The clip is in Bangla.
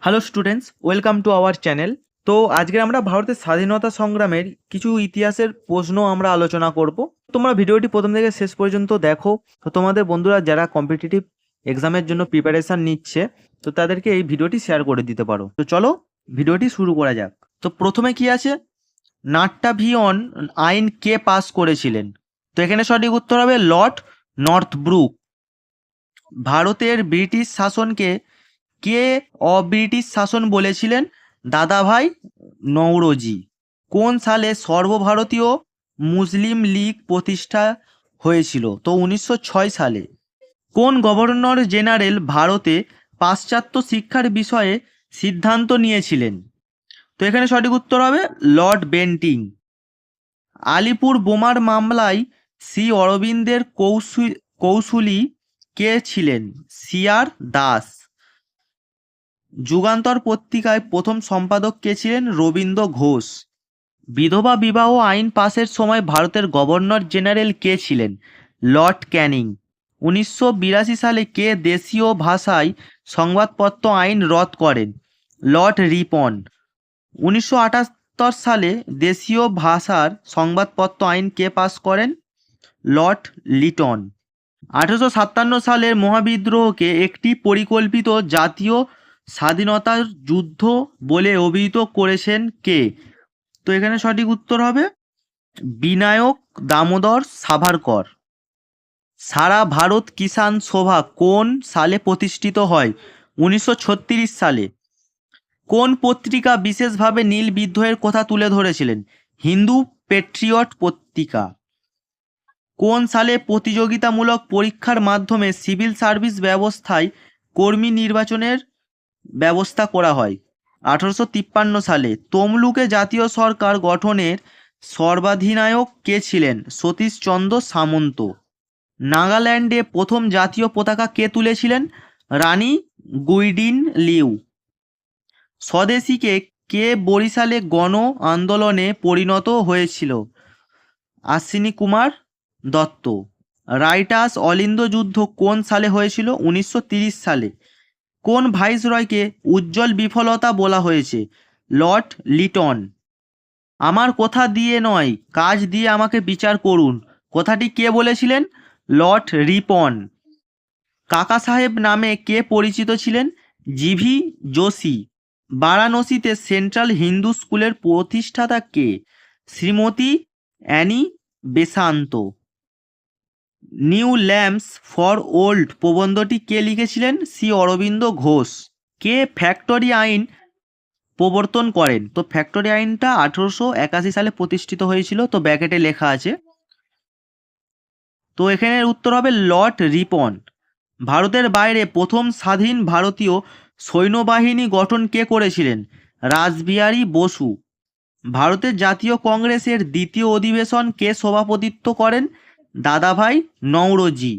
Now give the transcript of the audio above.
Hello students, welcome to our channel. তো আজকে আমরা ভারতের স্বাধীনতা সংগ্রামের কিছু ইতিহাসের প্রশ্ন আমরা আলোচনা করব। তোমরা ভিডিওটি প্রথম থেকে শেষ পর্যন্ত দেখো। তো তোমাদের বন্ধুরা যারা কম্পিটিটিভ এক্সামের জন্য প্রিপারেশন নিচ্ছে, তো তাদেরকে এই ভিডিওটি শেয়ার করে দিতে পারো। তো চলো ভিডিওটি শুরু করা যাক। তো প্রথমে কি আছে, নাট্যাভিয়ন আইন কে পাস করেছিলেন? তো এখানে সঠিক উত্তর হবে লর্ড নর্থব্রুক। ভারতের ব্রিটিশ শাসনকে কে অব্রিটিশ শাসন বলেছিলেন? দাদাভাই নওরোজি। কোন সালে সর্বভারতীয় মুসলিম লীগ প্রতিষ্ঠা হয়েছিল? তো 1906 সালে। কোন গভর্নর জেনারেল ভারতে পাশ্চাত্য শিক্ষার বিষয়ে সিদ্ধান্ত নিয়েছিলেন? তো এখানে সঠিক উত্তর হবে লর্ড বেন্টিং। আলিপুর বোমার মামলায় শ্রী অরবিন্দের কৌশলী কে ছিলেন? সি.আর. দাস। যুগান্তর পত্রিকায় প্রথম সম্পাদক কে ছিলেন? রবীন্দ্র ঘোষ। বিধবা বিবাহ আইন পাশের সময় ভারতের গভর্নর জেনারেল কে ছিলেন? লর্ড ক্যানিং। 1982 সালে কে দেশীয় ভাষায় সংবাদপত্র আইন রদ করেন? লর্ড রিপন। 1978 সালে দেশীয় ভাষার সংবাদপত্র আইন কে পাস করেন? লর্ড লিটন। 1857 সালের মহাবিদ্রোহকে একটি পরিকল্পিত জাতীয় স্বাধীনতার যুদ্ধ বলে অভিহিত করেছেন কে? তো এখানে সঠিক উত্তর হবে বিনায়ক দামোদর সাভারকর। সারা ভারত কিষাণ সভা কোন সালে প্রতিষ্ঠিত হয়? 1936 সালে। কোন পত্রিকা বিশেষভাবে নীল বিদ্রোহের কথা তুলে ধরেছিলেন? হিন্দু পেট্রিয়ট পত্রিকা। কোন সালে প্রতিযোগিতামূলক পরীক্ষার মাধ্যমে সিভিল সার্ভিস ব্যবস্থায় কর্মী নির্বাচনের ব্যবস্থা করা হয়? 1853 সালে। তমলুকে জাতীয় সরকার গঠনের সর্বাধিনায়ক কে ছিলেন? সতীশচন্দ্র সামন্ত। নাগাল্যান্ডে প্রথম জাতীয় পতাকা কে তুলেছিলেন? রানী গুইডিন লিউ। স্বদেশীকে কে বরিশালে গণ আন্দোলনে পরিণত হয়েছিল? আশ্বিনী কুমার দত্ত। রাইটাস অলিন্দ যুদ্ধ কোন সালে হয়েছিল? 1930 সালে। কোন ভাইসরয়কে উজ্জ্বল বিফলতা বলা হয়েছে? লর্ড লিটন। আমার কথা দিয়ে নয়, কাজ দিয়ে আমাকে বিচার করুন, কথাটি কে বলেছিলেন? Lord Ripon. কাকা সাহেব নামে কে পরিচিত ছিলেন? জিভি যোশী। বারাণসীতে সেন্ট্রাল হিন্দু স্কুলের প্রতিষ্ঠাতা কে? Shrimati Annie Besant. New Lamps for Old প্রবন্ধটি কে লিখেছিলেন? শ্রী অরবিন্দ ঘোষ। কে ফ্যাক্টরি আইন প্রবর্তন করেন? তো ফ্যাক্টরি আইনটা 1881 সালে প্রতিষ্ঠিত হয়েছিল, তো ব্র্যাকেটে লেখা আছে। তো এখানের উত্তর হবে লর্ড রিপন। ভারতের বাইরে প্রথম স্বাধীন ভারতীয় সৈন্যবাহিনী গঠন কে করেছিলেন? রাসবিহারী বসু। ভারতের জাতীয় কংগ্রেসের দ্বিতীয় অধিবেশন কে সভাপতিত্ব করেন? দাদাভাই নওরোজি।